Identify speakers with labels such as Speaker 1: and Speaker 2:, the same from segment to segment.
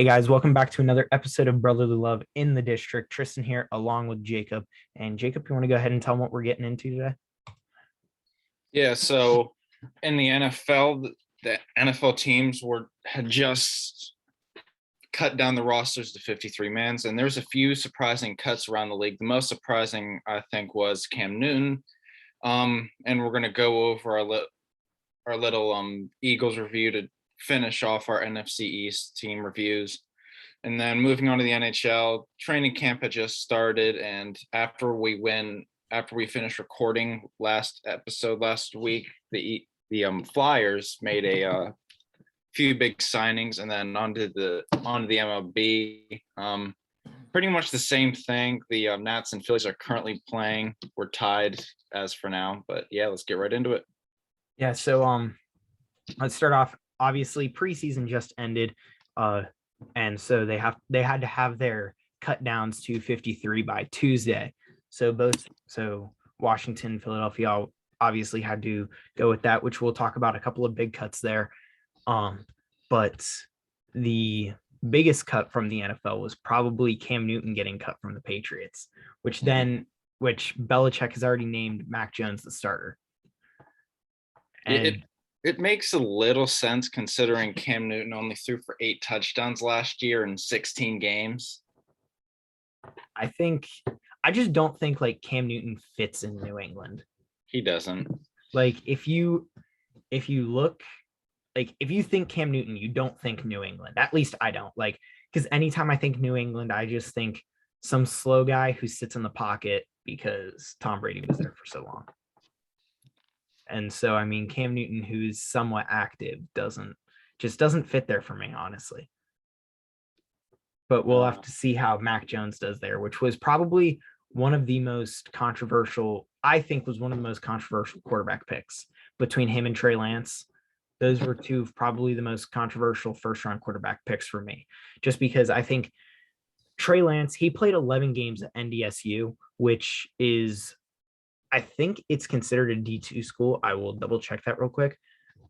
Speaker 1: Hey guys, welcome back to another episode of Brotherly Love in the District. Tristan here, along with Jacob. And Jacob, you want to go ahead and tell them what we're getting into today?
Speaker 2: Yeah, so in the NFL, the NFL teams had just cut down the rosters to 53 men, and there's a few surprising cuts around the league. The most surprising, I think, was Cam Newton. And we're going to go over our little Eagles review to finish off our NFC East team reviews. And then moving on to the NHL, training camp had just started, and after we finished recording last episode last week, the Flyers made a few big signings, and then onto the MLB. Pretty much the same thing. The Nats and Phillies are currently playing. We're tied as for now, but yeah, let's get right into it.
Speaker 1: Yeah, so let's start off. Obviously, preseason just ended, and so they had to have their cut downs to 53 by Tuesday. So Washington, Philadelphia obviously had to go with that, which we'll talk about a couple of big cuts there. But the biggest cut from the NFL was probably Cam Newton getting cut from the Patriots, which Belichick has already named Mac Jones the starter.
Speaker 2: And it makes a little sense considering Cam Newton only threw for 8 touchdowns last year in 16 games.
Speaker 1: I just don't think like Cam Newton fits in New England.
Speaker 2: He doesn't.
Speaker 1: Like if you look, like if you think Cam Newton, you don't think New England. At least I don't. Like, because anytime I think New England, I just think some slow guy who sits in the pocket because Tom Brady was there for so long. And so, I mean, Cam Newton, who's somewhat active, doesn't fit there for me, honestly. But we'll have to see how Mac Jones does there, which was probably one of the most controversial, I think was one of the most controversial quarterback picks between him and Trey Lance. Those were two of probably the most controversial first-round quarterback picks for me, just because I think Trey Lance, he played 11 games at NDSU, which is, I think it's considered a D2 school. I will double check that real quick.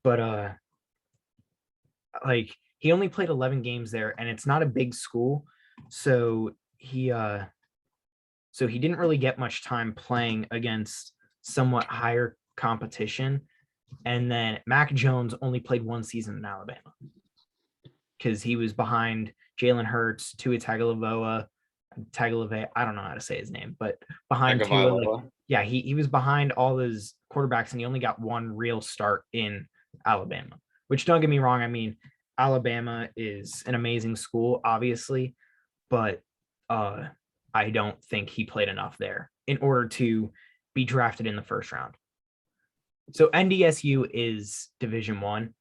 Speaker 1: But like he only played 11 games there, and it's not a big school. So he didn't really get much time playing against somewhat higher competition. And then Mac Jones only played 1 season in Alabama because he was behind Jalen Hurts, Tua Tagovailoa, I don't know how to say his name, but behind Tua, yeah, he was behind all those quarterbacks, and he only got 1 real start in Alabama, which, don't get me wrong, I mean, Alabama is an amazing school, obviously, but I don't think he played enough there in order to be drafted in the first round. So NDSU is Division 1.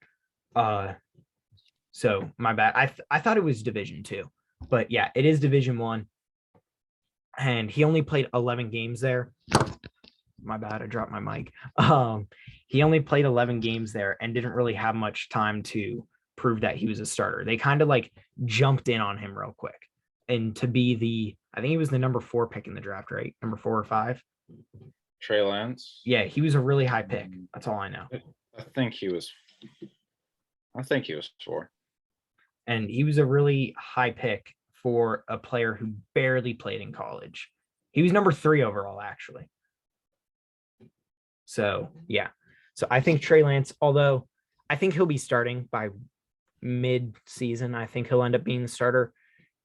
Speaker 1: So my bad. I thought it was Division 2, but yeah, it is Division 1. And he only played 11 games there. My bad, I dropped my mic. He only played 11 games there and didn't really have much time to prove that he was a starter. They kind of like jumped in on him real quick. And to be I think he was the number 4 pick in the draft, right? Number 4 or 5?
Speaker 2: Trey Lance?
Speaker 1: Yeah, he was a really high pick. That's all I know.
Speaker 2: I think he was 4.
Speaker 1: And he was a really high pick for a player who barely played in college. He was number 3 overall, actually. So, yeah. So I think Trey Lance, although I think he'll be starting by mid-season, I think he'll end up being the starter,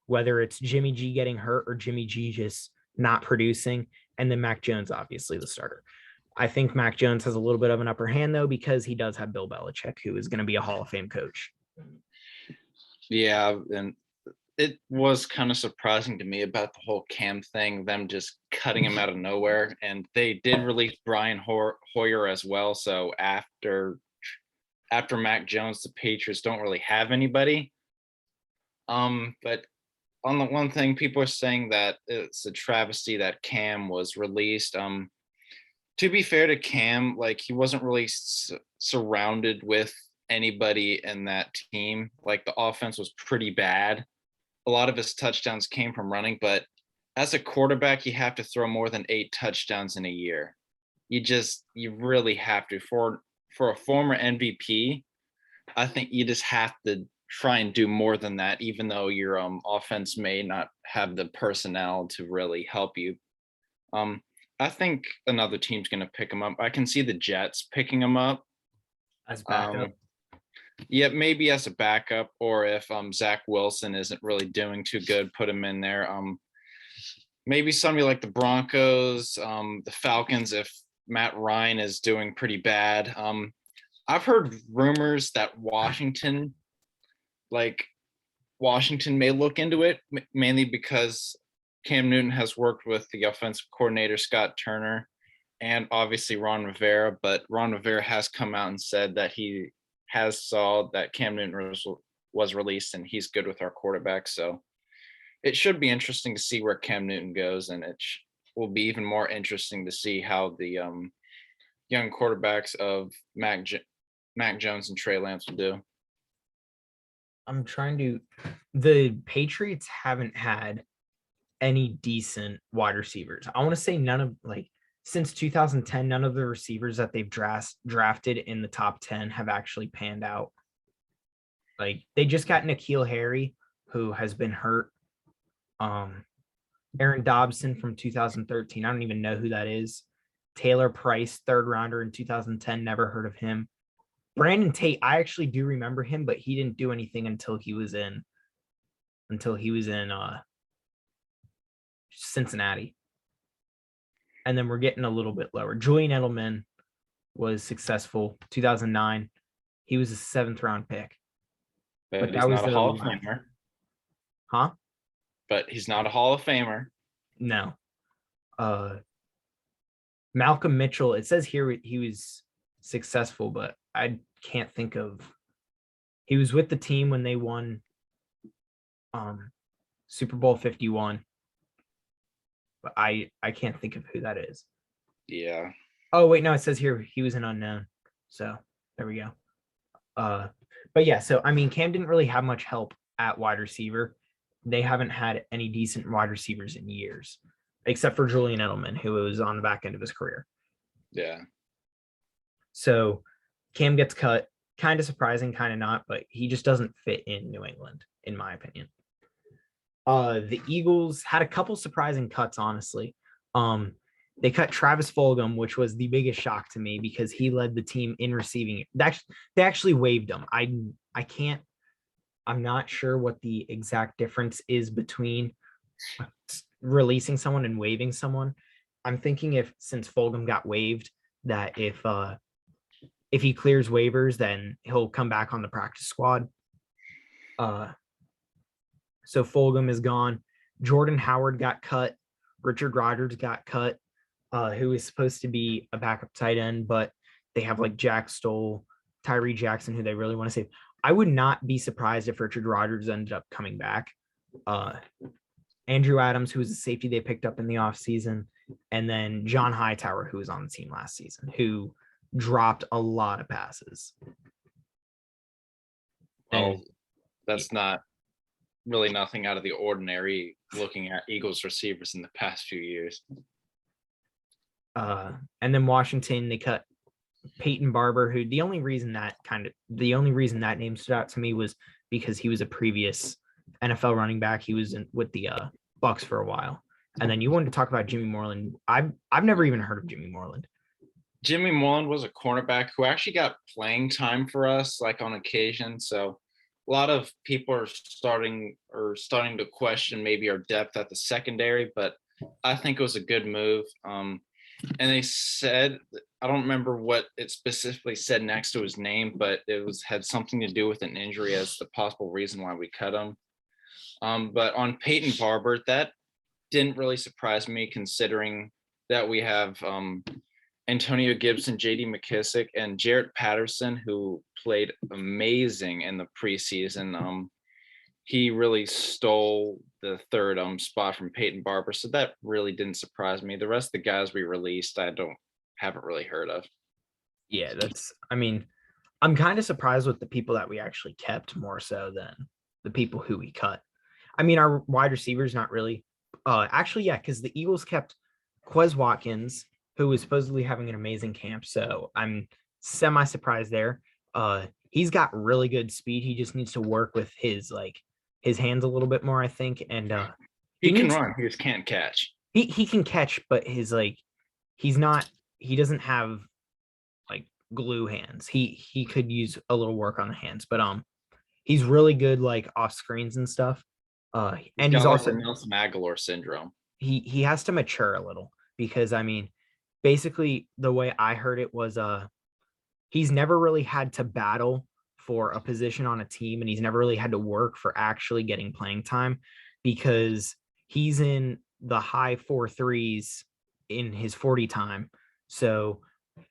Speaker 1: whether it's Jimmy G getting hurt or Jimmy G just not producing, and then Mac Jones, obviously, the starter. I think Mac Jones has a little bit of an upper hand, though, because he does have Bill Belichick, who is going to be a Hall of Fame coach.
Speaker 2: Yeah, and it was kind of surprising to me about the whole Cam thing, them just cutting him out of nowhere. And they did release Brian Hoyer as well. So after Mac Jones, the Patriots don't really have anybody. But on the one thing, people are saying that it's a travesty that Cam was released. To be fair to Cam, like he wasn't really surrounded with anybody in that team. Like the offense was pretty bad. A lot of his touchdowns came from running, but as a quarterback, you have to throw more than 8 touchdowns in a year. You really have to. For a former MVP, I think you just have to try and do more than that, even though your offense may not have the personnel to really help you. I think another team's going to pick him up. I can see the Jets picking him up.
Speaker 1: as backup.
Speaker 2: Yeah, maybe as a backup, or if Zach Wilson isn't really doing too good, put him in there. Maybe somebody like the Broncos, the Falcons, if Matt Ryan is doing pretty bad. I've heard rumors that Washington may look into it, mainly because Cam Newton has worked with the offensive coordinator, Scott Turner, and obviously Ron Rivera, but Ron Rivera has come out and said that he has saw that Cam Newton was released and he's good with our quarterback. So it should be interesting to see where Cam Newton goes, and it will be even more interesting to see how the young quarterbacks of Mac Jones and Trey Lance will do.
Speaker 1: The Patriots haven't had any decent wide receivers. I want to say since 2010, none of the receivers that they've drafted in the top 10 have actually panned out. Like, they just got N'Keal Harry, who has been hurt. Aaron Dobson from 2013. I don't even know who that is. Taylor Price, third rounder in 2010. Never heard of him. Brandon Tate, I actually do remember him, but he didn't do anything until he was in Cincinnati. And then we're getting a little bit lower. Julian Edelman was successful 2009. He was a 7th round pick.
Speaker 2: But he's not a Hall of Famer.
Speaker 1: Huh?
Speaker 2: But he's not a Hall of Famer.
Speaker 1: No. Malcolm Mitchell, it says here he was successful, but I can't think of. He was with the team when they won Super Bowl 51. But I can't think of who that is.
Speaker 2: Yeah.
Speaker 1: Oh, wait, no, it says here he was an unknown. So there we go. But yeah, so I mean, Cam didn't really have much help at wide receiver. They haven't had any decent wide receivers in years, except for Julian Edelman, who was on the back end of his career.
Speaker 2: Yeah.
Speaker 1: So Cam gets cut. Kind of surprising, kind of not, but he just doesn't fit in New England, in my opinion. The Eagles had a couple surprising cuts, honestly. They cut Travis Fulgham, which was the biggest shock to me because he led the team in receiving. They actually waived him. I'm not sure what the exact difference is between releasing someone and waiving someone. I'm thinking since Fulgham got waived, that if he clears waivers, then he'll come back on the practice squad. So Fulgham is gone. Jordan Howard got cut. Richard Rodgers got cut, who is supposed to be a backup tight end, but they have like Jack Stoll, Tyree Jackson, who they really want to save. I would not be surprised if Richard Rodgers ended up coming back. Andrew Adams, who was a safety they picked up in the offseason, and then John Hightower, who was on the team last season, who dropped a lot of passes.
Speaker 2: Well, that's not really nothing out of the ordinary looking at Eagles receivers in the past few years.
Speaker 1: And then Washington, they cut Peyton Barber, who the only reason that name stood out to me was because he was a previous NFL running back. He was with the Bucks for a while. And then you wanted to talk about Jimmy Moreland. I've never even heard of Jimmy Moreland.
Speaker 2: Jimmy Moreland was a cornerback who actually got playing time for us, like on occasion. So a lot of people are starting to question maybe our depth at the secondary, but I think it was a good move. And they said, I don't remember what it specifically said next to his name, but it had something to do with an injury as the possible reason why we cut him. But on Peyton Barber, that didn't really surprise me, considering that we have Antonio Gibson, J.D. McKissick, and Jarrett Patterson, who played amazing in the preseason. He really stole the third spot from Peyton Barber, so that really didn't surprise me. The rest of the guys we released, I haven't really heard of.
Speaker 1: Yeah, I'm kind of surprised with the people that we actually kept more so than the people who we cut. I mean, our wide receivers, not really. Actually, yeah, because the Eagles kept Quez Watkins, who was supposedly having an amazing camp. So I'm semi-surprised there. he's got really good speed. He just needs to work with his hands a little bit more, I think. And
Speaker 2: he can run, he just can't catch.
Speaker 1: He can catch, but his he doesn't have like glue hands. He could use a little work on the hands, but he's really good like off screens and stuff. And he's also
Speaker 2: Nelson Aguilar syndrome.
Speaker 1: He has to mature a little, because basically the way I heard it was he's never really had to battle for a position on a team, and he's never really had to work for actually getting playing time, because he's in the high 4.3s in his 40 time. So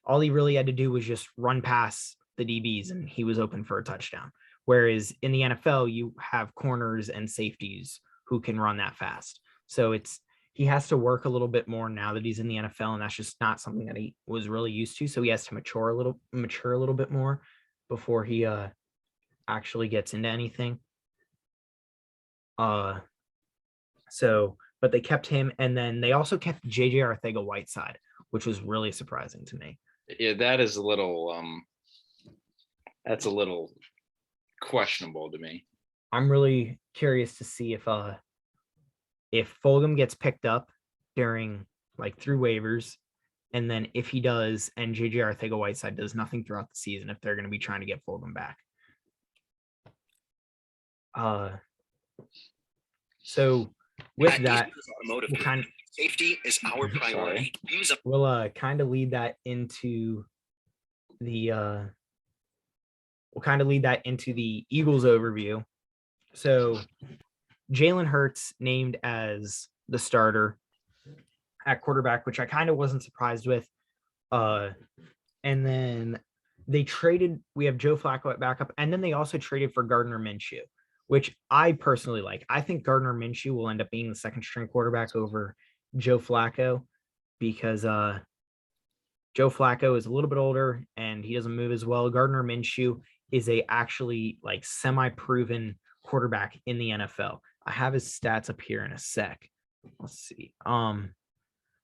Speaker 1: all he really had to do was just run past the DBs and he was open for a touchdown. Whereas in the NFL, you have corners and safeties who can run that fast. So he has to work a little bit more now that he's in the NFL, and that's just not something that he was really used to. So he has to mature a little bit more before he actually gets into anything. But they kept him, and then they also kept JJ Arcega-Whiteside, which was really surprising to me.
Speaker 2: Yeah, that is a little that's a little questionable to me.
Speaker 1: I'm really curious to see if Fulgham gets picked up during through waivers, and then if he does, and JJ Arcega-Whiteside does nothing throughout the season, if they're going to be trying to get Fulgham back. So with that,
Speaker 3: safety is our priority.
Speaker 1: We'll kind of lead that into the Eagles overview. So Jalen Hurts named as the starter at quarterback, which I kind of wasn't surprised with. And then we have Joe Flacco at backup, and then they also traded for Gardner Minshew, which I personally like. I think Gardner Minshew will end up being the second string quarterback over Joe Flacco, because Joe Flacco is a little bit older and he doesn't move as well. Gardner Minshew is actually semi-proven quarterback in the NFL. I have his stats up here in a sec. Let's see.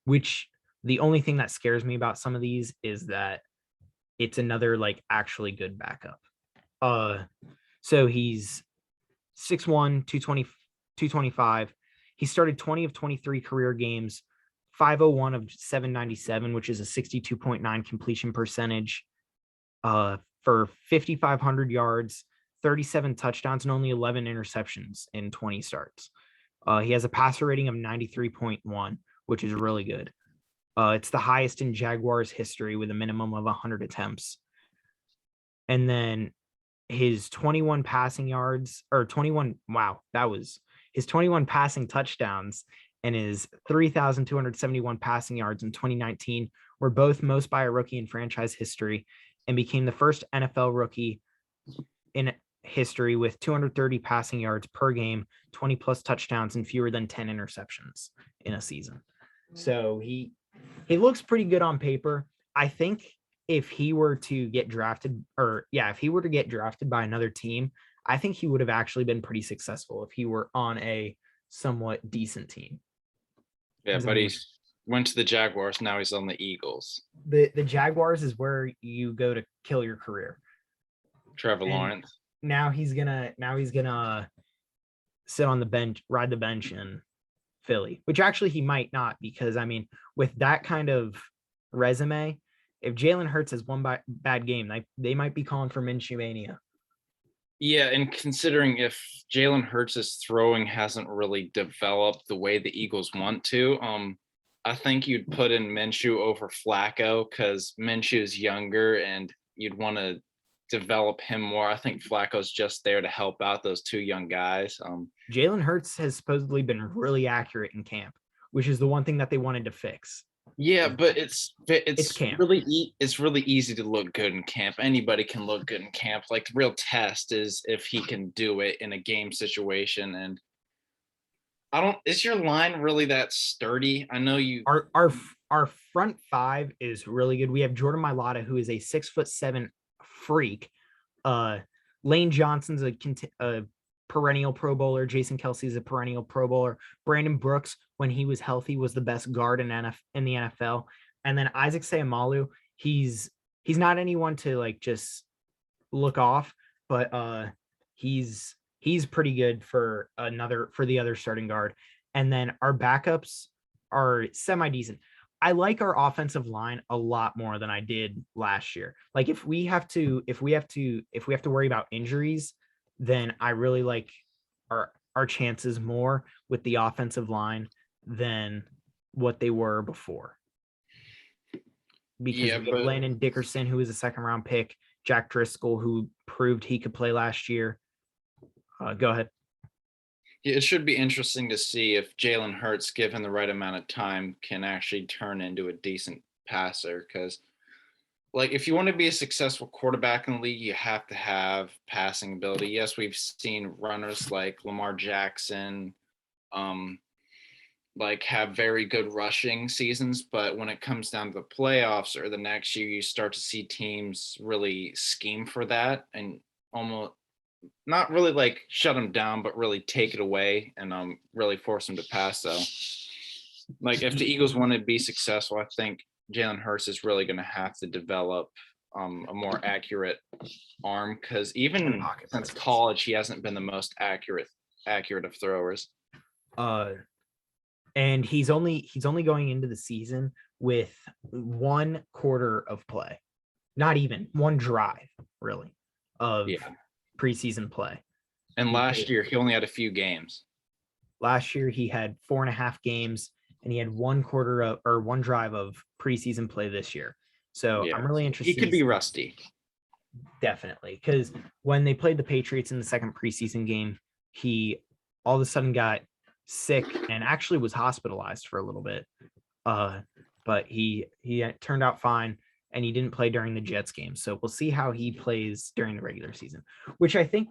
Speaker 1: Which the only thing that scares me about some of these is that it's another actually good backup. So he's 6'1", 225. He started 20 of 23 career games, 501 of 797, which is a 62.9 completion percentage, for 5,500 yards, 37 touchdowns, and only 11 interceptions in 20 starts. He has a passer rating of 93.1, which is really good. It's the highest in Jaguars history with a minimum of 100 attempts. And then his 21 passing yards, or 21, his 21 passing touchdowns and his 3,271 passing yards in 2019 were both most by a rookie in franchise history, and became the first NFL rookie in history with 230 passing yards per game, 20 plus touchdowns, and fewer than 10 interceptions in a season. So he looks pretty good on paper. I think if he were to get drafted, by another team, I think he would have actually been pretty successful if he were on a somewhat decent team.
Speaker 2: Yeah, but he went to the Jaguars. Now he's on the Eagles.
Speaker 1: The Jaguars is where you go to kill your career.
Speaker 2: Trevor Lawrence.
Speaker 1: Now he's gonna sit on the bench, ride the bench in Philly, which actually he might not, because with that kind of resume, if Jalen Hurts has one bad game, they might be calling for Minshew mania.
Speaker 2: Yeah, and considering if Jalen Hurts' throwing hasn't really developed the way the Eagles want to, I think you'd put in Minshew over Flacco, because Minshew is younger and you'd want to develop him more. I think Flacco's just there to help out those two young guys.
Speaker 1: Jalen Hurts has supposedly been really accurate in camp, which is the one thing that they wanted to fix.
Speaker 2: Yeah, but it's
Speaker 1: camp.
Speaker 2: It's really easy to look good in camp. Anybody can look good in camp. The real test is if he can do it in a game situation. And is your line really that sturdy? I know you.
Speaker 1: Our front five is really good. We have Jordan Mailata, who is a 6'7" freak. Lane Johnson's a perennial Pro Bowler. Jason Kelsey is a perennial Pro Bowler. Brandon Brooks, when he was healthy, was the best guard in the NFL. And then Isaac Seumalo, he's not anyone to just look off, but he's pretty good for the other starting guard. And then our backups are semi decent. I like our offensive line a lot more than I did last year. Like if we have to worry about injuries, then I really like our chances more with the offensive line than what they were before. Because we have Landon Dickerson, who was a second round pick, Jack Driscoll, who proved he could play last year. Go ahead.
Speaker 2: Yeah, it should be interesting to see if Jalen Hurts, given the right amount of time, can actually turn into a decent passer. Because, like, if you want to be a successful quarterback in the league, you have to have passing ability. Yes, we've seen runners like Lamar Jackson, like have very good rushing seasons, but when it comes down to the playoffs or the next year, you start to see teams really scheme for that and almost not really like shut them down, but really take it away and really force them to pass. So, like if the Eagles want to be successful, I think Jalen Hurts is really going to have to develop a more accurate arm, because even since college, he hasn't been the most accurate of throwers.
Speaker 1: And he's only going into the season with 1 quarter of play, not even 1 drive, really, of preseason play.
Speaker 2: And last year, he only had a few games.
Speaker 1: Last year, he had 4.5 games, and he had 1 quarter of or 1 drive of preseason play this year. So I'm really interested.
Speaker 2: He could be rusty.
Speaker 1: Definitely, because when they played the Patriots in the second preseason game, he all of a sudden got sick and actually was hospitalized for a little bit. But he turned out fine, and he didn't play during the Jets game. So we'll see how he plays during the regular season, which I think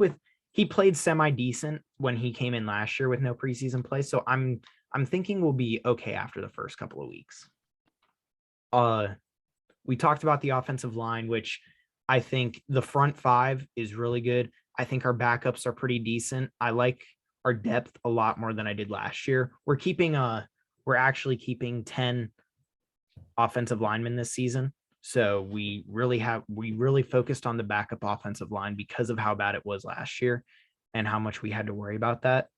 Speaker 1: he played semi decent when he came in last year with no preseason play. So I'm thinking we'll be okay after the first couple of weeks. We talked about the offensive line, which I think the front 5 is really good. I think our backups are pretty decent. I like our depth a lot more than I did last year. We're actually keeping 10 offensive linemen this season. So we really focused on the backup offensive line because of how bad it was last year and how much we had to worry about that.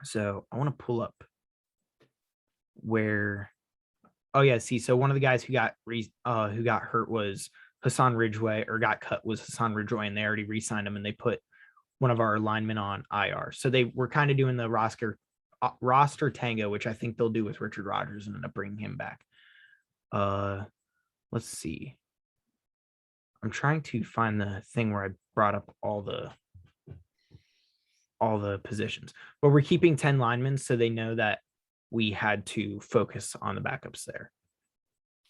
Speaker 1: So I want to pull up where, so one of the guys who got hurt was Hassan Ridgeway, or got cut was Hassan Ridgeway, and they already re-signed him, and they put one of our linemen on IR. So they were kind of doing the roster tango, which I think they'll do with Richard Rodgers and end up bringing him back. Let's see. I'm trying to find the thing where I brought up all the positions, but we're keeping 10 linemen, so they know that we had to focus on the backups there.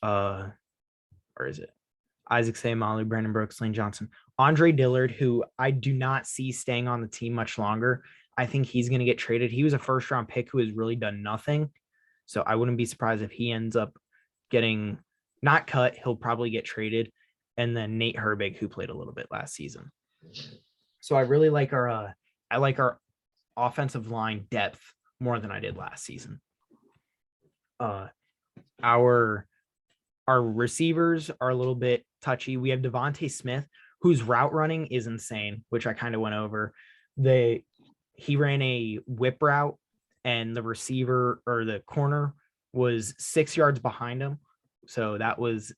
Speaker 1: Where is it? Isaac Sayamalu, Brandon Brooks, Lane Johnson, Andre Dillard, who I do not see staying on the team much longer. I think he's going to get traded. He was a first-round pick who has really done nothing, so I wouldn't be surprised if he ends up getting not cut. He'll probably get traded. And then Nate Herbig, who played a little bit last season. So I really like our offensive line depth more than I did last season. Our receivers are a little bit touchy. We have Devontae Smith, whose route running is insane, which I kind of went over. He ran a whip route, and the receiver or the corner was 6 yards behind him. So that was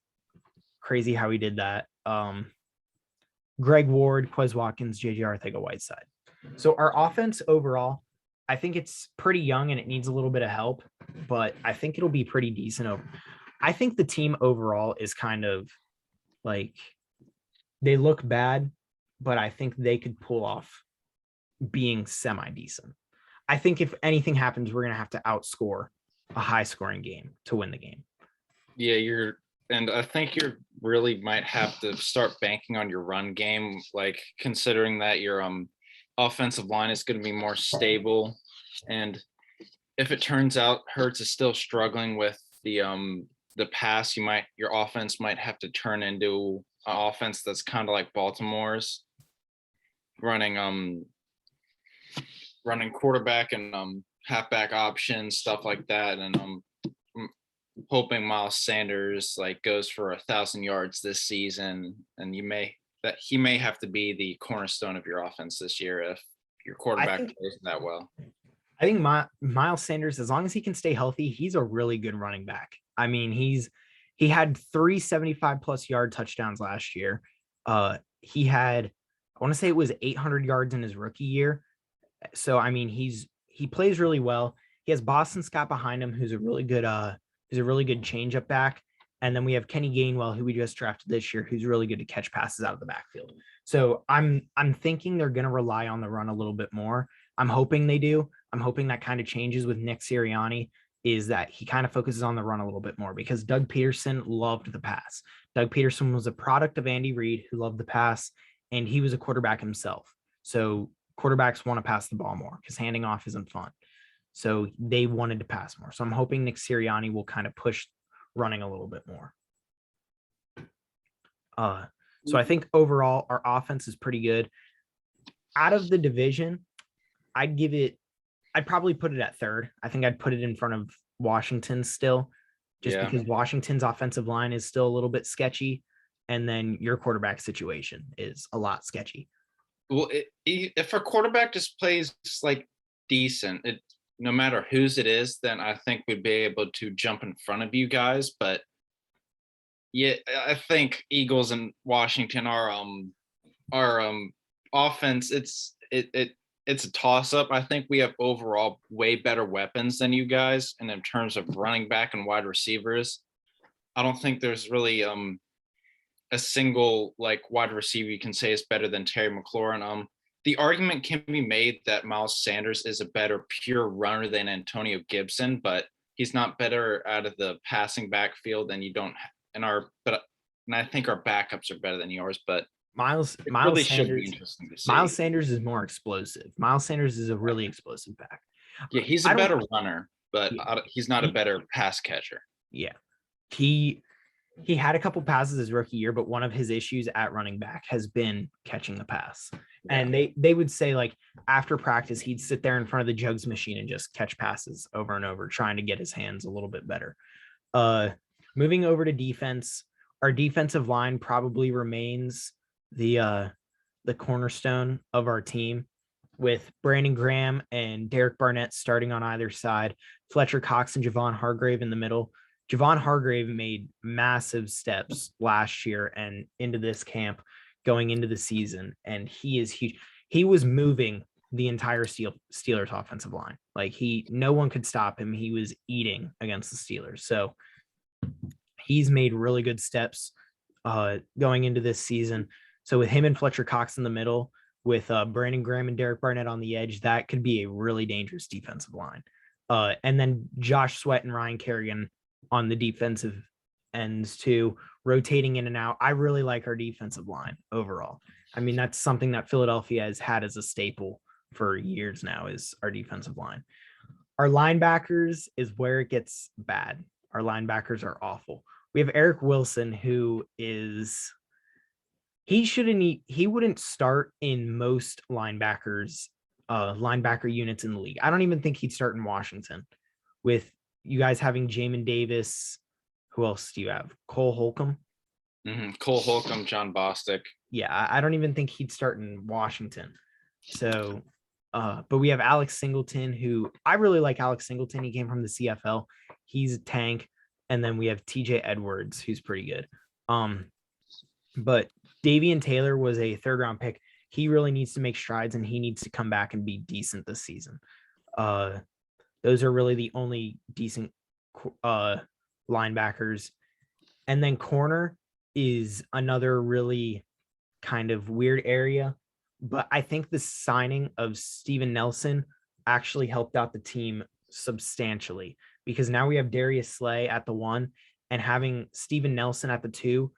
Speaker 1: crazy how he did that. Greg Ward, Quez Watkins, JJ Arcega-Whiteside. So our offense overall, I think it's pretty young and it needs a little bit of help, but I think it'll be pretty decent. I think the team overall is kind of like, they look bad, but I think they could pull off being semi-decent. I think if anything happens, we're going to have to outscore a high-scoring game to win the game.
Speaker 2: Yeah, and I think you really might have to start banking on your run game, like considering that your offensive line is going to be more stable. And if it turns out Hurts is still struggling with the pass, your offense might have to turn into an offense that's kind of like Baltimore's, running quarterback and halfback options, stuff like that, and hoping Miles Sanders like goes for 1,000 yards this season, and you may that he may have to be the cornerstone of your offense this year if your quarterback plays that well.
Speaker 1: I think Miles Sanders, as long as he can stay healthy, he's a really good running back. I mean, he had 3 75+ yard touchdowns last year. He had, I want to say it was 800 yards in his rookie year. So I mean, he plays really well. He has Boston Scott behind him, who's a really good changeup back. And then we have Kenny Gainwell, who we just drafted this year, who's really good to catch passes out of the backfield. So I'm thinking they're going to rely on the run a little bit more. I'm hoping they do. I'm hoping that kind of changes with Nick Sirianni, is that he kind of focuses on the run a little bit more, because Doug Peterson loved the pass. Doug Peterson was a product of Andy Reid, who loved the pass, and he was a quarterback himself. So quarterbacks want to pass the ball more because handing off isn't fun. So they wanted to pass more. So I'm hoping Nick Sirianni will kind of push running a little bit more. So I think overall our offense is pretty good. Out of the division, I'd probably put it at third. I think I'd put it in front of Washington still, just because Washington's offensive line is still a little bit sketchy. And then your quarterback situation is a lot sketchy.
Speaker 2: Well, if a quarterback just plays like decent, no matter whose it is, then I think we'd be able to jump in front of you guys. But yeah, I think Eagles and Washington are offense. It's a toss up. I think we have overall way better weapons than you guys, and in terms of running back and wide receivers, I don't think there's really a single like wide receiver you can say is better than Terry McLaurin. The argument can be made that Miles Sanders is a better pure runner than Antonio Gibson, but he's not better out of the passing backfield than you don't. And I think our backups are better than yours, but
Speaker 1: Miles Sanders is more explosive. Miles Sanders is a really explosive back.
Speaker 2: Yeah, he's a better runner, but he's not a better pass catcher.
Speaker 1: Yeah. He had a couple passes his rookie year, but one of his issues at running back has been catching the pass. Yeah. And they would say, like, after practice, he'd sit there in front of the jugs machine and just catch passes over and over, trying to get his hands a little bit better. Moving over to defense, our defensive line probably remains the cornerstone of our team, with Brandon Graham and Derek Barnett starting on either side, Fletcher Cox and Javon Hargrave in the middle. Javon Hargrave made massive steps last year and into this camp going into the season, and he is huge. He was moving the entire Steelers offensive line. Like, no one could stop him. He was eating against the Steelers. So he's made really good steps going into this season. So with him and Fletcher Cox in the middle, with Brandon Graham and Derek Barnett on the edge, that could be a really dangerous defensive line. And then Josh Sweat and Ryan Kerrigan on the defensive ends too, rotating in and out. I really like our defensive line overall. I mean, that's something that Philadelphia has had as a staple for years now, is our defensive line. Our linebackers is where it gets bad. Our linebackers are awful. We have Eric Wilson, who is, he wouldn't start in most linebacker units in the league. I don't even think he'd start in Washington. With you guys having Jamin Davis, who else do you have? Cole Holcomb.
Speaker 2: Cole Holcomb, John Bostic.
Speaker 1: Yeah, I don't even think he'd start in Washington. So, but we have Alex Singleton, who I really like. Alex Singleton, he came from the CFL. He's a tank. And then we have TJ Edwards, who's pretty good. But Davian Taylor was a 3rd-round pick. He really needs to make strides, and he needs to come back and be decent this season. Those are really the only decent linebackers. And then corner is another really kind of weird area. But I think the signing of Steven Nelson actually helped out the team substantially, because now we have Darius Slay at the 1, and having Steven Nelson at the 2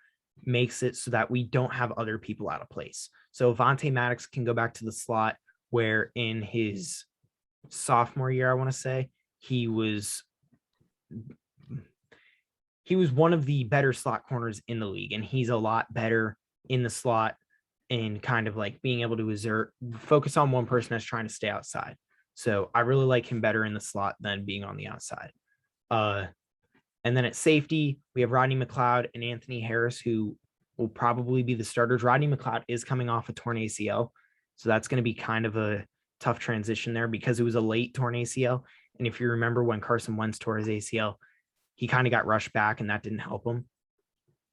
Speaker 1: makes it so that we don't have other people out of place. So Vontae Maddox can go back to the slot, where in his sophomore year, I want to say, he was one of the better slot corners in the league, and he's a lot better in the slot and kind of like being able to focus on one person that's trying to stay outside. So I really like him better in the slot than being on the outside. And then at safety, we have Rodney Mcleod and Anthony Harris, who will probably be the starters. Rodney Mcleod is coming off a torn ACL, so that's going to be kind of a tough transition there because it was a late torn ACL. And if you remember when Carson Wentz tore his ACL, he kind of got rushed back and that didn't help him.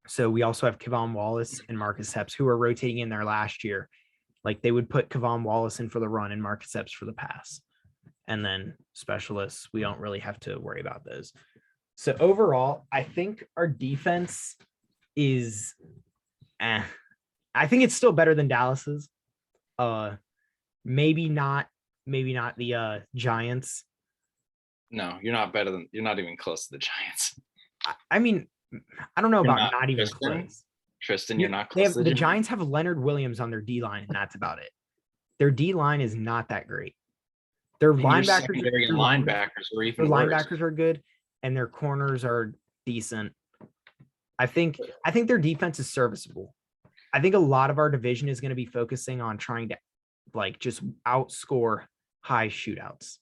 Speaker 1: So we also have Kevon Wallace and Marcus Epps who are rotating in there last year. Like they would put Kevon Wallace in for the run and Marcus Epps for the pass. And then specialists, we don't really have to worry about those. So overall, I think our defense is, I think it's still better than Dallas's. Maybe not the Giants.
Speaker 2: No, you're not better than. You're not even close to the Giants.
Speaker 1: I mean, I don't know
Speaker 2: You're
Speaker 1: about not even
Speaker 2: Tristan.
Speaker 1: close.
Speaker 2: Tristan, you're not
Speaker 1: They
Speaker 2: close.
Speaker 1: have, the Giants have Leonard Williams on their D line, and that's about it. Their D line is not that great. Their linebackers,
Speaker 2: were even worse.
Speaker 1: Linebackers are good, and their corners are decent. I think their defense is serviceable. I think a lot of our division is going to be focusing on trying to like just outscore high shootouts.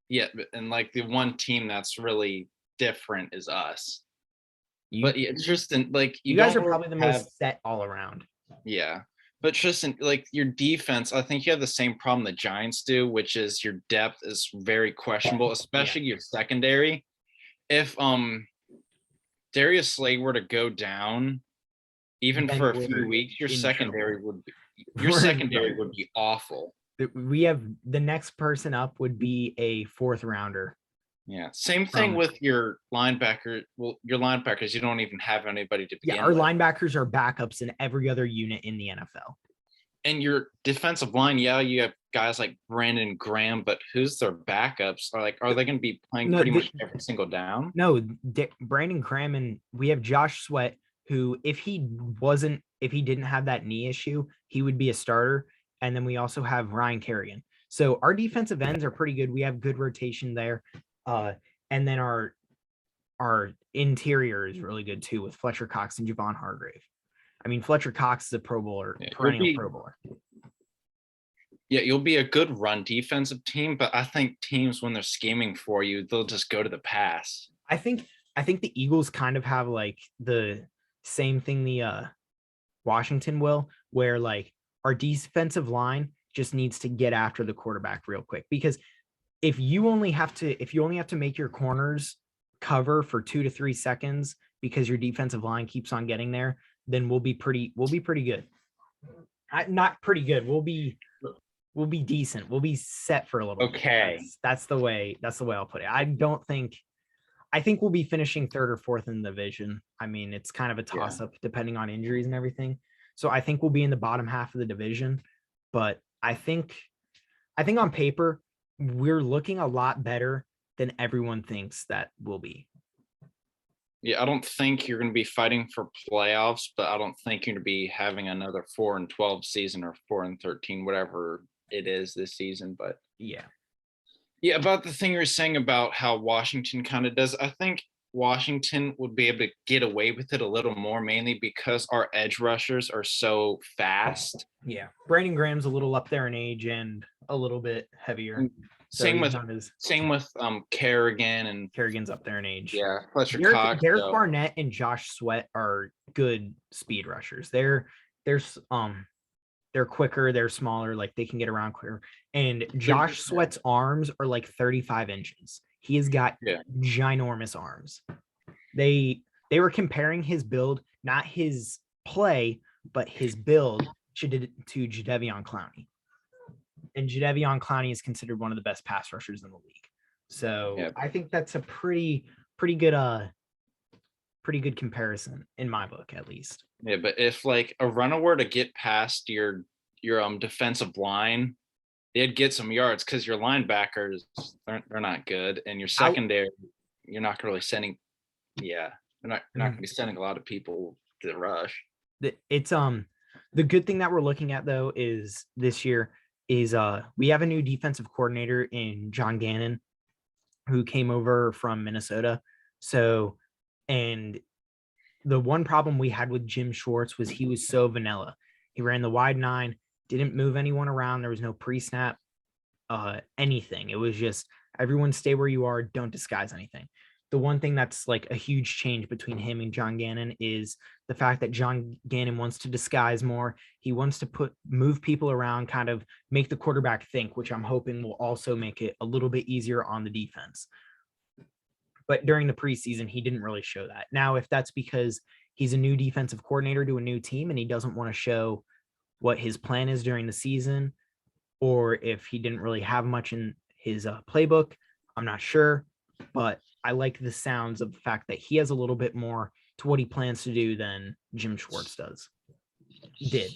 Speaker 2: Yeah, and like the one team that's really different is us. But yeah, Tristan, like
Speaker 1: you guys are probably the most set all around.
Speaker 2: Yeah. But Tristan, like your defense, I think you have the same problem the Giants do, which is your depth is very questionable, especially your secondary. If Darius Slade were to go down, even for a few weeks, your secondary would be awful.
Speaker 1: We have the next person up would be a 4th rounder.
Speaker 2: Yeah. Same thing with your linebacker. Well, your linebackers, you don't even have anybody to begin
Speaker 1: with.
Speaker 2: Our
Speaker 1: linebackers are backups in every other unit in the NFL.
Speaker 2: And your defensive line, you have guys like Brandon Graham, but who's their backups? Are they going to be playing pretty much every single down?
Speaker 1: No, Brandon Graham, and we have Josh Sweat, who if he didn't have that knee issue, he would be a starter. And then we also have Ryan Kerrigan. So our defensive ends are pretty good. We have good rotation there. And then our interior is really good too with Fletcher Cox and Javon Hargrave. I mean, Fletcher Cox is a Pro Bowler, perennial Pro Bowler.
Speaker 2: Yeah, you'll be a good run defensive team, but I think teams when they're scheming for you, they'll just go to the pass.
Speaker 1: I think the Eagles kind of have like the same thing the Washington will, where like our defensive line just needs to get after the quarterback real quick, because if you only have to make your corners cover for 2 to 3 seconds because your defensive line keeps on getting there, then we'll be pretty good. Not pretty good. We'll be decent. We'll be set for a little bit. That's the way I'll put it. I think we'll be finishing 3rd or 4th in the division. I mean, it's kind of a toss up depending on injuries and everything. So I think we'll be in the bottom half of the division, but I think on paper, we're looking a lot better than everyone thinks that will be.
Speaker 2: Yeah, I don't think you're going to be fighting for playoffs, but I don't think you're going to be having another 4-12 season or 4-13, whatever it is this season. But
Speaker 1: yeah,
Speaker 2: about the thing you're saying about how Washington kind of does, I think Washington would be able to get away with it a little more, mainly because our edge rushers are so fast.
Speaker 1: Yeah, Brandon Graham's a little up there in age and a little bit heavier.
Speaker 2: Same with Kerrigan, and
Speaker 1: Kerrigan's up there in age.
Speaker 2: Yeah, Fletcher
Speaker 1: Cox. Derek Barnett and Josh Sweat are good speed rushers. They're quicker, they're smaller, like they can get around quicker. And Josh Sweat's arms are like 35 inches. He has got ginormous arms. They were comparing his build, not his play, but his build to Jadeveon Clowney. And Jadeveon Clowney is considered one of the best pass rushers in the league. So I think that's a pretty good comparison in my book, at least.
Speaker 2: Yeah, but if like a runner were to get past your defensive line, they'd get some yards because your linebackers they're not good, and your secondary you're not really sending. Yeah, you're not going to be sending a lot of people to rush.
Speaker 1: It's the good thing that we're looking at though is this year is we have a new defensive coordinator in John Gannon, who came over from Minnesota. So, and the one problem we had with Jim Schwartz was he was so vanilla. He ran the wide 9, didn't move anyone around. There was no pre-snap, anything. It was just everyone stay where you are, don't disguise anything. the one thing that's like a huge change between him and John Gannon is the fact that John Gannon wants to disguise more. He wants to move people around, kind of make the quarterback think, which I'm hoping will also make it a little bit easier on the defense. But during the preseason, he didn't really show that. Now, if that's because he's a new defensive coordinator to a new team and he doesn't want to show what his plan is during the season, or if he didn't really have much in his playbook, I'm not sure. But I like the sounds of the fact that he has a little bit more to what he plans to do than Jim Schwartz did.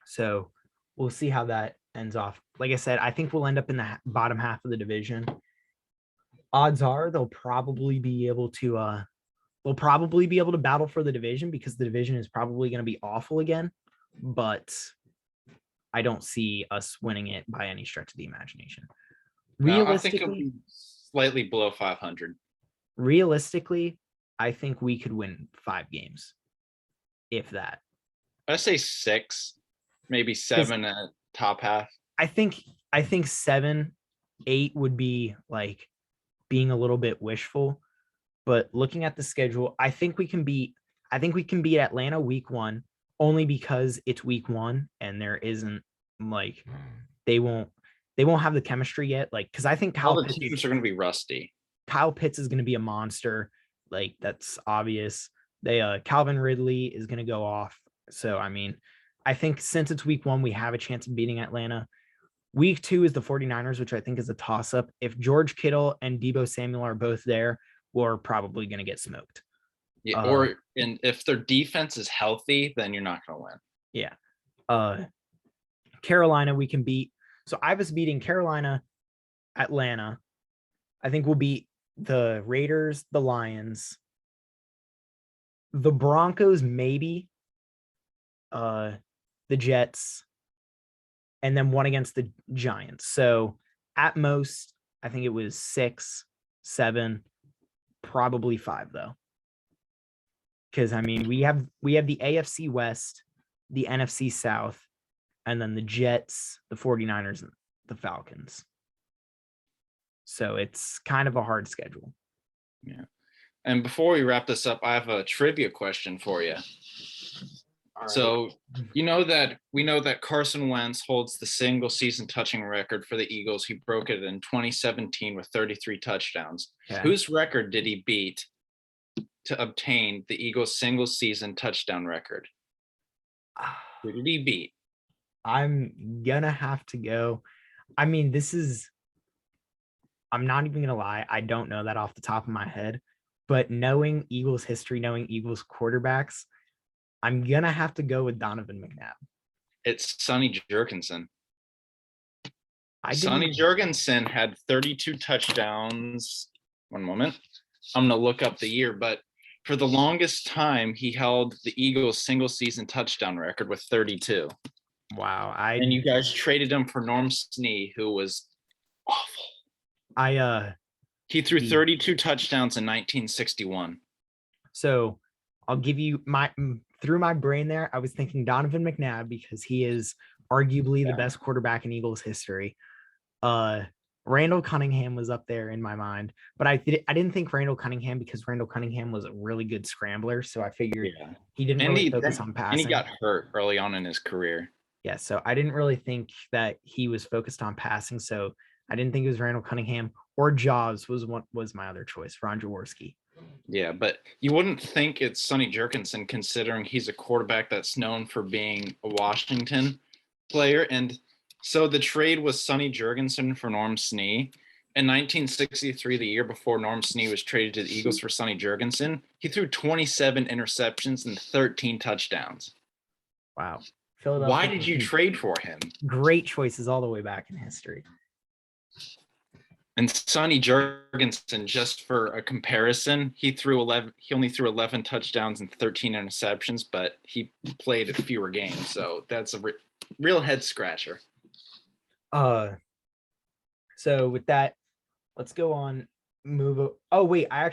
Speaker 1: So we'll see how that ends off. Like I said, I think we'll end up in the bottom half of the division. Odds are they'll probably be able to battle for the division, because the division is probably going to be awful again. But I don't see us winning it by any stretch of the imagination.
Speaker 2: I think it'll be slightly below 500.
Speaker 1: Realistically, I think we could win 5 games, if that.
Speaker 2: I say 6, maybe 7 at top half.
Speaker 1: I think 7, 8 would be like being a little bit wishful. But looking at the schedule, I think we can beat Atlanta week 1, only because it's week 1 and there isn't like they won't have the chemistry yet. Like, because I think
Speaker 2: all the teams are going to be rusty.
Speaker 1: Kyle Pitts is going to be a monster. Like, that's obvious. Calvin Ridley is going to go off. So, I mean, I think since it's week 1, we have a chance of beating Atlanta. Week 2 is the 49ers, which I think is a toss-up. If George Kittle and Deebo Samuel are both there, we're probably going to get smoked.
Speaker 2: Yeah, and if their defense is healthy, then you're not going to win.
Speaker 1: Yeah. Carolina, we can beat. So I was beating Carolina, Atlanta. I think we'll beat the Raiders, the Lions, the Broncos, maybe, the Jets, and then one against the Giants. So at most, I think it was 6, 7, probably 5 though. Because I mean, we have the AFC West, the NFC South, and then the Jets, the 49ers, and the Falcons. So it's kind of a hard schedule.
Speaker 2: Yeah. And before we wrap this up, I have a trivia question for you. Right. So we know that Carson Wentz holds the single season touching record for the Eagles. He broke it in 2017 with 33 touchdowns. Okay. Whose record did he beat to obtain the Eagles single season touchdown record? Who did he beat?
Speaker 1: I'm gonna have to go. I mean, I'm not even gonna lie, I don't know that off the top of my head, but knowing Eagles history, knowing Eagles quarterbacks, I'm gonna have to go with Donovan McNabb.
Speaker 2: It's Sonny Jurgensen. Sonny Jurgensen had 32 touchdowns. One moment. I'm gonna look up the year, but for the longest time, he held the Eagles single season touchdown record with 32.
Speaker 1: Wow.
Speaker 2: And you guys traded him for Norm Snee, who was awful. He threw 32 touchdowns in 1961.
Speaker 1: So I'll give you through my brain there, I was thinking Donovan McNabb because he is arguably the best quarterback in Eagles history. Randall Cunningham was up there in my mind, but I didn't think Randall Cunningham because Randall Cunningham was a really good scrambler. So I figured he didn't really focus on passing.
Speaker 2: And he got hurt early on in his career.
Speaker 1: Yeah, so I didn't really think that he was focused on passing. So I didn't think it was Randall Cunningham, or Jaws was my other choice, Ron Jaworski.
Speaker 2: Yeah, but you wouldn't think it's Sonny Jurgensen considering he's a quarterback that's known for being a Washington player. And so the trade was Sonny Jurgensen for Norm Snee. In 1963, the year before Norm Snee was traded to the Eagles for Sonny Jurgensen, he threw 27 interceptions and 13 touchdowns.
Speaker 1: Wow.
Speaker 2: Why did you trade for him?
Speaker 1: Great choices all the way back in history.
Speaker 2: And Sonny Jurgensen, just for a comparison, he only threw 11 touchdowns and 13 interceptions, but he played fewer games. So that's a real head scratcher.
Speaker 1: So with that, let's go on. Oh wait, I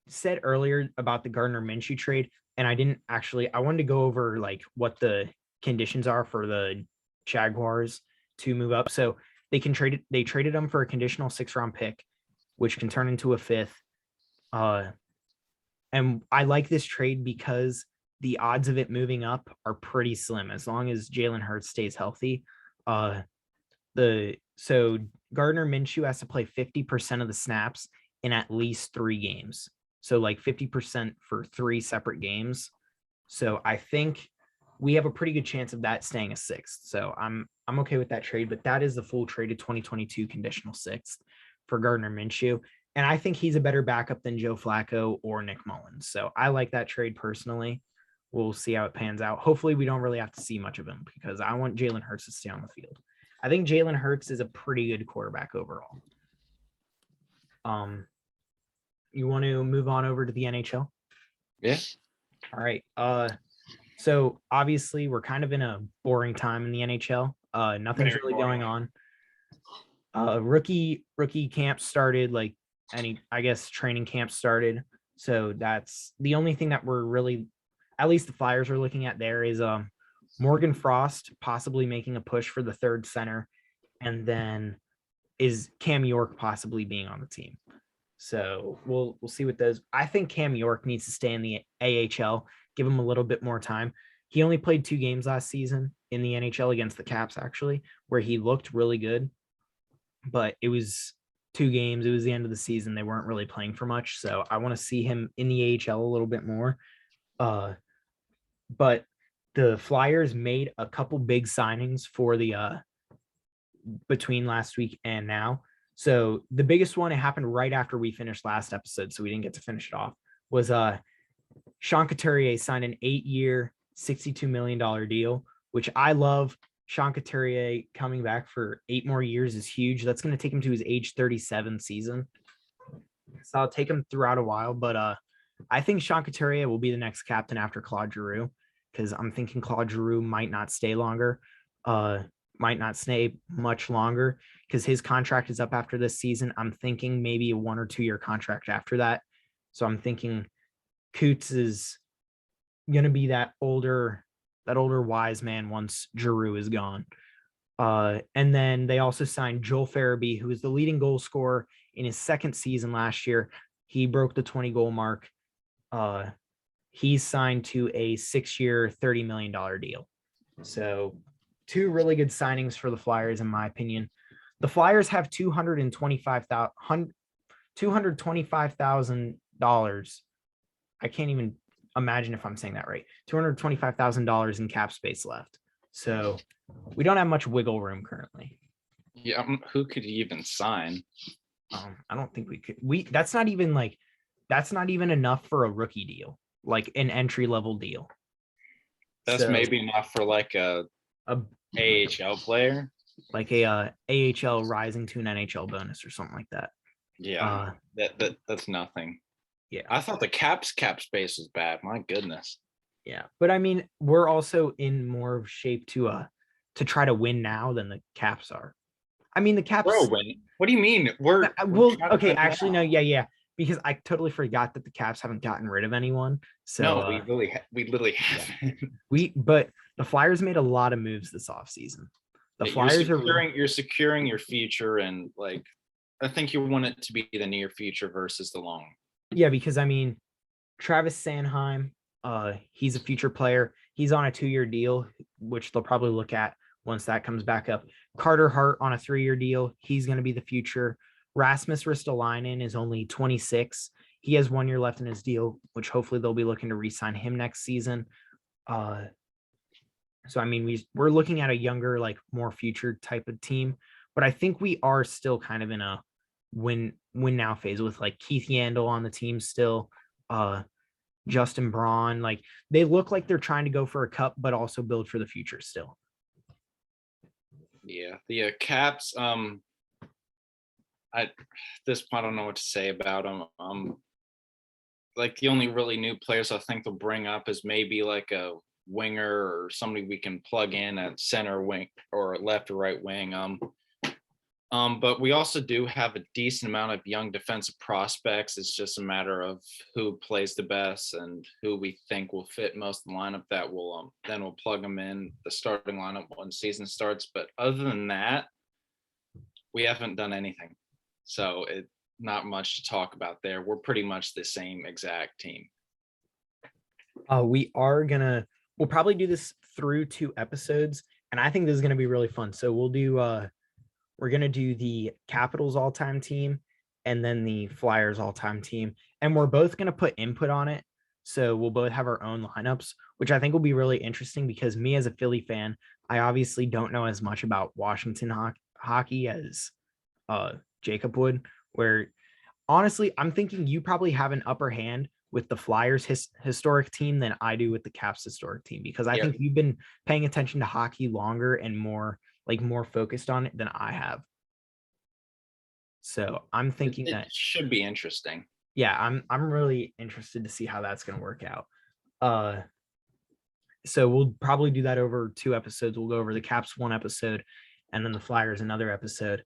Speaker 1: said earlier about the Gardner Minshew trade, and I wanted to go over like what the conditions are for the Jaguars to move up. So They traded him for a conditional 6th-round pick, which can turn into a 5th. And I like this trade because the odds of it moving up are pretty slim as long as Jalen Hurts stays healthy. So Gardner Minshew has to play 50% of the snaps in at least 3 games. So like 50% for 3 separate games. So I think we have a pretty good chance of that staying a 6th. So I'm okay with that trade, but that is the full trade of 2022 conditional 6th for Gardner Minshew. And I think he's a better backup than Joe Flacco or Nick Mullins. So I like that trade personally. We'll see how it pans out. Hopefully we don't really have to see much of him because I want Jalen Hurts to stay on the field. I think Jalen Hurts is a pretty good quarterback overall. You want to move on over to the NHL?
Speaker 2: Yeah.
Speaker 1: All right. So obviously we're kind of in a boring time in the NHL. Nothing's really going on. Rookie camp started, like I guess training camp started. So that's the only thing that we're really, at least the Flyers are looking at there is Morgan Frost possibly making a push for the 3rd center, and then is Cam York possibly being on the team. So we'll see what those. I think Cam York needs to stay in the AHL, give him a little bit more time. He only played 2 games last season in the NHL against the Caps, actually, where he looked really good. But it was 2 games. It was the end of the season. They weren't really playing for much. So I want to see him in the AHL a little bit more. But the Flyers made a couple big signings for the between last week and now. So the biggest one, it happened right after we finished last episode, so we didn't get to finish it off, was Sean Couturier signed an 8-year, $62 million deal, which I love. Sean Couturier coming back for 8 more years is huge. That's going to take him to his age 37 season. So I'll take him throughout a while, but I think Sean Couturier will be the next captain after Claude Giroux, because I'm thinking Claude Giroux might not stay longer, might not stay much longer because his contract is up after this season. I'm thinking maybe a 1 or 2 year contract after that. So I'm thinking Coots is going to be that older wise man once Giroux is gone. And then they also signed Joel Farabee, who is the leading goal scorer in his 2nd season last year. He broke the 20 goal mark. He's signed to a 6-year, $30 million deal. So 2 really good signings for the Flyers, in my opinion. The Flyers have $225,000. I can't even imagine if I'm saying that right. $225,000 in cap space left. So we don't have much wiggle room currently.
Speaker 2: Yeah. Who could even sign?
Speaker 1: I don't think we could. That's not even enough for a rookie deal, like an entry-level deal.
Speaker 2: That's maybe enough for like a AHL player,
Speaker 1: like a AHL rising to an NHL bonus or something like that.
Speaker 2: Yeah, that's nothing.
Speaker 1: Yeah,
Speaker 2: I thought the cap space was bad. My goodness.
Speaker 1: Yeah, but I mean, we're also in more of shape to try to win now than the Caps are. I mean, the Caps.
Speaker 2: We're winning. What do you mean?
Speaker 1: Well, okay, actually, no, yeah, because I totally forgot that the Caps haven't gotten rid of anyone. So
Speaker 2: no, we literally haven't.
Speaker 1: But the Flyers made a lot of moves this offseason. The Flyers
Speaker 2: you're securing your future, and like I think you want it to be the near future versus the long.
Speaker 1: Yeah, because I mean, Travis Sanheim, he's a future player. He's on a 2-year deal, which they'll probably look at once that comes back up. Carter Hart on a 3-year deal. He's going to be the future. Rasmus Ristolainen is only 26. He has 1 year left in his deal, which hopefully they'll be looking to re-sign him next season. So, I mean, we're looking at a younger, like more future type of team, but I think we are still kind of in a win now phase with like Keith Yandel on the team still, Justin Braun. Like they look like they're trying to go for a cup, but also build for the future still.
Speaker 2: Yeah, the Caps. At this point, I don't know what to say about them. Like the only really new players I think they'll bring up is maybe like a winger or somebody we can plug in at center wing or left or right wing. But we also do have a decent amount of young defensive prospects. It's just a matter of who plays the best and who we think will fit most of the lineup that will then we'll plug them in the starting lineup when season starts. But other than that, we haven't done anything. So it not much to talk about there. We're pretty much the same exact team.
Speaker 1: We'll probably do this through 2 episodes, and I think this is gonna be really fun. So we're gonna do the Capitals all-time team and then the Flyers all-time team, and we're both gonna put input on it. So we'll both have our own lineups, which I think will be really interesting because me as a Philly fan, I obviously don't know as much about Washington hockey as Jacob would. Where honestly, I'm thinking you probably have an upper hand with the Flyers historic team than I do with the Caps historic team, because I think you've been paying attention to hockey longer and more focused on it than I have. So I'm thinking that
Speaker 2: should be interesting.
Speaker 1: Yeah, I'm really interested to see how that's going to work out. So we'll probably do that over 2 episodes. We'll go over the Caps 1 episode and then the Flyers another episode.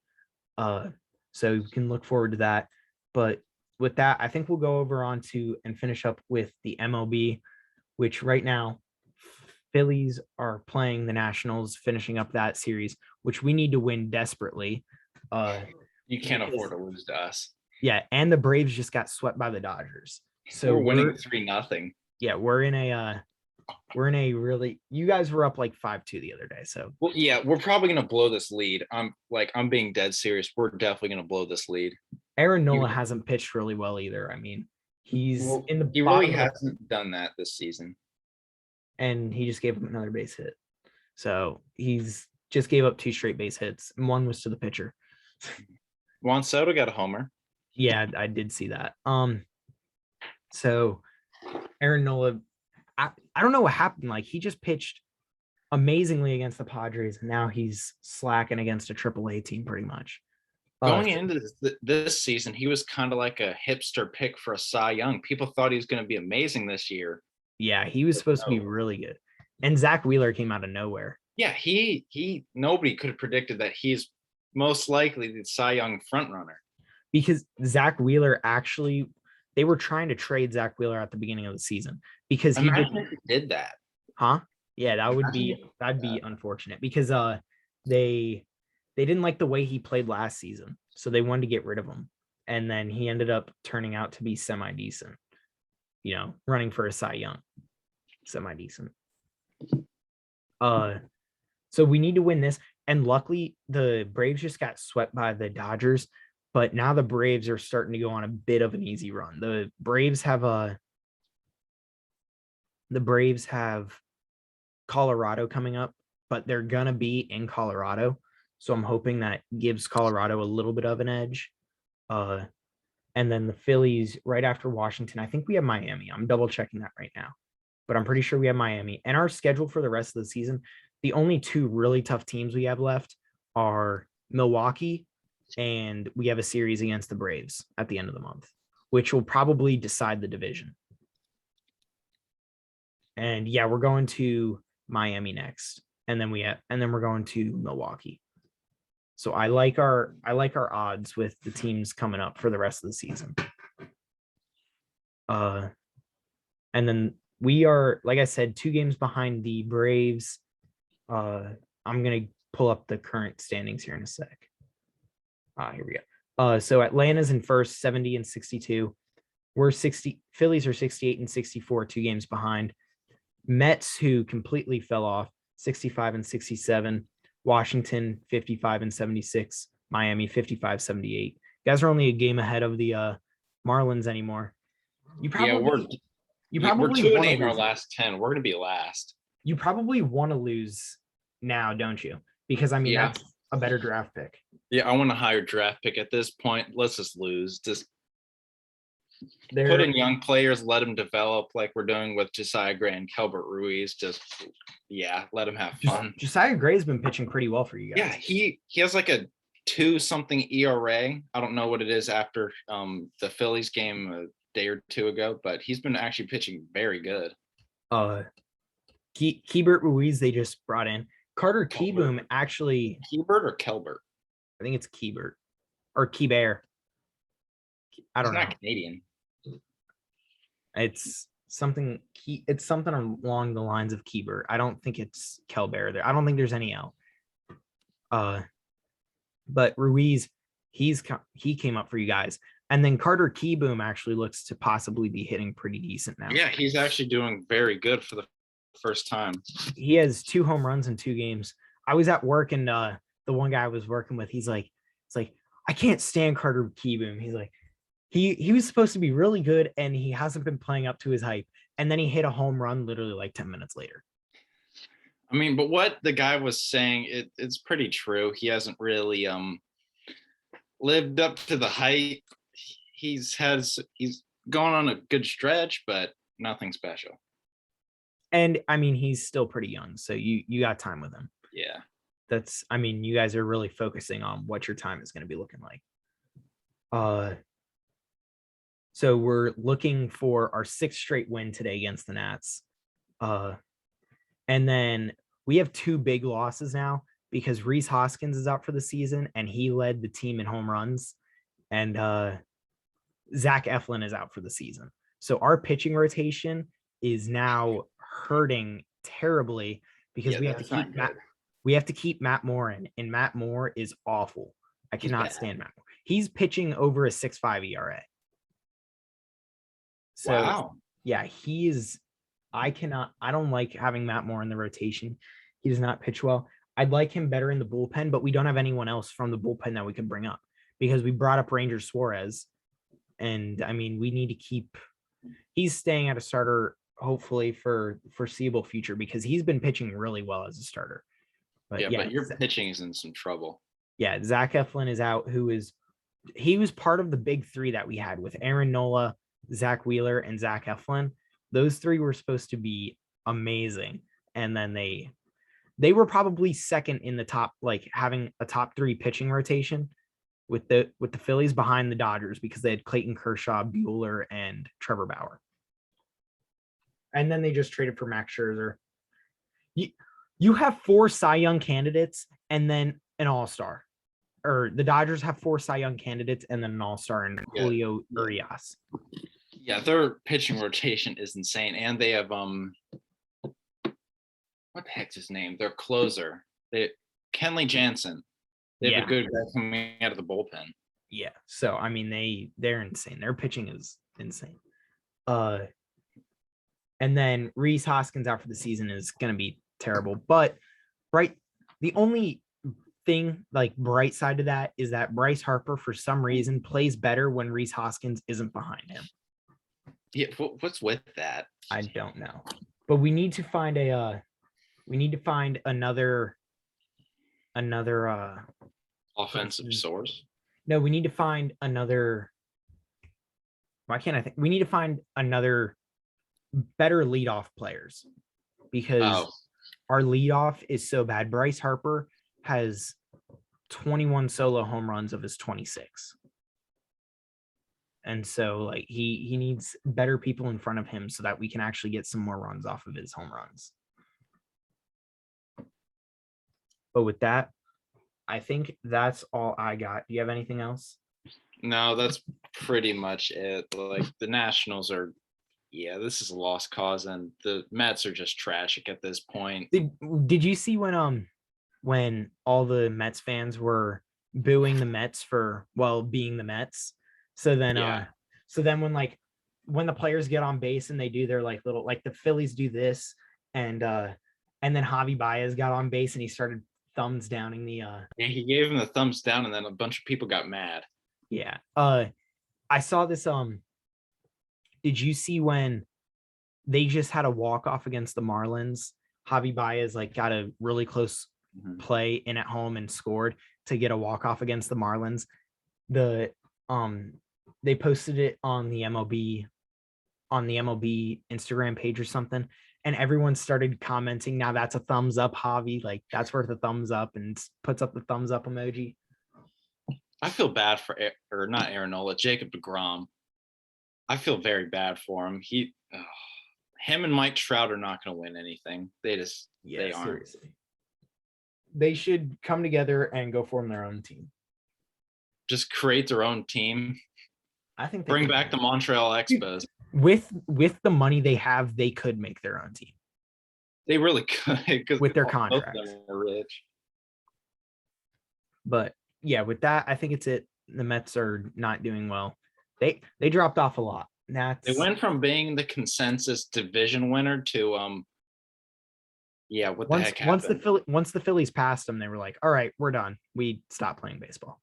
Speaker 1: So you can look forward to that. But with that, I think we'll go over on to and finish up with the MLB, which right now Phillies are playing the Nationals, finishing up that series, which we need to win desperately.
Speaker 2: You can't afford to lose to us.
Speaker 1: Yeah, and the Braves just got swept by the Dodgers. So
Speaker 2: we're winning 3-0.
Speaker 1: Yeah, we're in a really, you guys were up like 5-2 the other day. So
Speaker 2: well, yeah, we're probably gonna blow this lead. I'm being dead serious. We're definitely gonna blow this lead.
Speaker 1: Aaron Nola hasn't pitched really well either. I mean, he
Speaker 2: really hasn't done that this season.
Speaker 1: And he just gave him another base hit. So he's just gave up 2 straight base hits, and 1 was to the pitcher.
Speaker 2: Juan Soto got a homer.
Speaker 1: Yeah, I did see that. So Aaron Nola, I don't know what happened. Like, he just pitched amazingly against the Padres, and now he's slacking against a AAA team pretty much.
Speaker 2: Going into this season, he was kind of like a hipster pick for a Cy Young. People thought he was going to be amazing this year.
Speaker 1: Yeah, he was supposed to be really good. And Zach Wheeler came out of nowhere.
Speaker 2: Yeah, he nobody could have predicted that he's most likely the Cy Young frontrunner.
Speaker 1: Because Zach Wheeler actually, they were trying to trade Zach Wheeler at the beginning of the season because he
Speaker 2: did that.
Speaker 1: Huh? Yeah, that'd be unfortunate because they didn't like the way he played last season, so they wanted to get rid of him, and then he ended up turning out to be semi-decent. You know, running for a Cy Young, semi-decent. So we need to win this, and luckily the Braves just got swept by the Dodgers. But now the Braves are starting to go on a bit of an easy run. The Braves have Colorado coming up, but they're gonna be in Colorado. So I'm hoping that gives Colorado a little bit of an edge. And then the Phillies right after Washington. I think we have Miami. I'm double checking that right now, but I'm pretty sure we have Miami. And our schedule for the rest of the season, the only 2 really tough teams we have left are Milwaukee, and we have a series against the Braves at the end of the month, which will probably decide the division. And yeah, we're going to Miami next, and then we're going to Milwaukee. So I like our odds with the teams coming up for the rest of the season. And then we are, like I said, 2 games behind the Braves. I'm gonna pull up the current standings here in a sec. Here we go. So Atlanta's in first, 70 and 62. We're 60. Phillies are 68 and 64, 2 games behind. Mets, who completely fell off, 65 and 67. Washington, 55 and 76. Miami, 55, 78. You guys are only a game ahead of the Marlins anymore.
Speaker 2: We're 2-8 in our last 10. We're going to be last.
Speaker 1: You probably want to lose now, don't you? Because I mean, that's a better draft pick.
Speaker 2: Yeah, I want a higher draft pick at this point. Let's just lose. Just put in young players, let them develop like we're doing with Josiah Gray and Kelbert Ruiz. Let them have fun.
Speaker 1: Josiah Gray's been pitching pretty well for you guys.
Speaker 2: Yeah, he has like a 2-something ERA. I don't know what it is after the Phillies game a day or 2 ago, but he's been actually pitching very good.
Speaker 1: Keibert Ruiz they just brought in. Carter Kieboom actually.
Speaker 2: Keibert or Kelbert?
Speaker 1: I think it's Keibert or Keibert. I don't know.
Speaker 2: He's not Canadian.
Speaker 1: It's something. It's something along the lines of Keibert. I don't think it's Kelbert. I don't think there's any L. But Ruiz, he came up for you guys. And then Carter Keyboom actually looks to possibly be hitting pretty decent now.
Speaker 2: Yeah, he's actually doing very good for the first time.
Speaker 1: He has 2 home runs in 2 games. I was at work and the one guy I was working with, it's like, I can't stand Carter Keyboom. He's like, he was supposed to be really good and he hasn't been playing up to his hype. And then he hit a home run literally like 10 minutes later.
Speaker 2: I mean, but what the guy was saying, it's pretty true. He hasn't really lived up to the hype. He's gone on a good stretch, but nothing special.
Speaker 1: And I mean, he's still pretty young, so you got time with him.
Speaker 2: Yeah.
Speaker 1: I mean, you guys are really focusing on what your time is going to be looking like. So we're looking for our 6th straight win today against the Nats. And then we have 2 big losses now because Rhys Hoskins is out for the season and he led the team in home runs. And Zach Eflin is out for the season. So our pitching rotation is now hurting terribly because we have to keep Matt Moore in, and Matt Moore is awful. I cannot stand Matt Moore. He's pitching over a 6.5 ERA. So
Speaker 2: wow.
Speaker 1: Yeah, he is. I don't like having Matt Moore in the rotation. He does not pitch well. I'd like him better in the bullpen, but we don't have anyone else from the bullpen that we could bring up because we brought up Ranger Suarez. And I mean, we need to keep, he's staying at a starter, hopefully for foreseeable future, because he's been pitching really well as a starter.
Speaker 2: But your pitching is in some trouble.
Speaker 1: Yeah. Zach Eflin is out, he was part of the big 3 that we had with Aaron Nola, Zach Wheeler, and Zach Eflin. Those 3 were supposed to be amazing. And then they were probably second in the top, like having a top 3 pitching rotation with the Phillies behind the Dodgers because they had Clayton Kershaw, Buehler, and Trevor Bauer. And then they just traded for Max Scherzer. You have 4 Cy Young candidates and then an all-star. Or the Dodgers have 4 Cy Young candidates and then an all-star in Julio Urias.
Speaker 2: Yeah, their pitching rotation is insane. And they have what the heck's his name? Their closer. Kenley Jansen. They have a good guy coming out of the bullpen.
Speaker 1: Yeah. So I mean they're insane. Their pitching is insane. And then Rhys Hoskins out for the season is gonna be terrible. But the only thing like bright side to that is that Bryce Harper for some reason plays better when Rhys Hoskins isn't behind him.
Speaker 2: Yeah, what's with that?
Speaker 1: I don't know. But we need to find another
Speaker 2: offensive source.
Speaker 1: No, we need to find another. Why can't I think? We need to find another better leadoff players because our leadoff is so bad. Bryce Harper has 21 solo home runs of his 26. And so like he needs better people in front of him so that we can actually get some more runs off of his home runs. But with that, I think that's all I got. Do you have anything else?
Speaker 2: No, that's pretty much it. Like the Nationals are, this is a lost cause, and the Mets are just tragic at this point.
Speaker 1: Did you see when all the Mets fans were booing the Mets for being the Mets? So then when the players get on base and they do their like little, like the Phillies do this, and then Javi Baez got on base and he started thumbs downing the
Speaker 2: he gave him the thumbs down, and then a bunch of people got mad.
Speaker 1: I saw this. Did you see when they just had a walk-off against the Marlins? Javi Baez like got a really close play in at home and scored to get a walk-off against the Marlins. They posted it on the MLB Instagram page or something, and everyone started commenting, now that's a thumbs up, Javi, like that's worth a thumbs up, and puts up the thumbs up emoji.
Speaker 2: I feel bad for not Aaron Nola, Jacob deGrom. I feel very bad for him. Him and Mike Trout are not going to win anything. They aren't.
Speaker 1: Seriously. They should come together and go form their own team.
Speaker 2: Just create their own team.
Speaker 1: I think
Speaker 2: bring back the Montreal Expos.
Speaker 1: With the money they have, they could make their own team.
Speaker 2: They really could,
Speaker 1: with their contracts.
Speaker 2: Are rich.
Speaker 1: But yeah, with that, I think it's it. The Mets are not doing well. They dropped off a lot. That's
Speaker 2: They went from being the consensus division winner to yeah, what the heck happened?
Speaker 1: once the Phillies passed them, they were like, all right, we're done. We stopped playing baseball.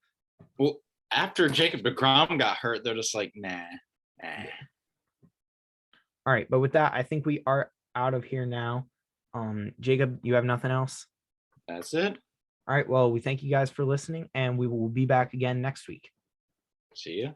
Speaker 2: Well, after Jacob deGrom got hurt, they're just like, nah.
Speaker 1: All right, but with that, I think we are out of here now. Jacob, you have nothing else?
Speaker 2: That's it.
Speaker 1: All right, well, we thank you guys for listening, and we will be back again next week.
Speaker 2: See ya.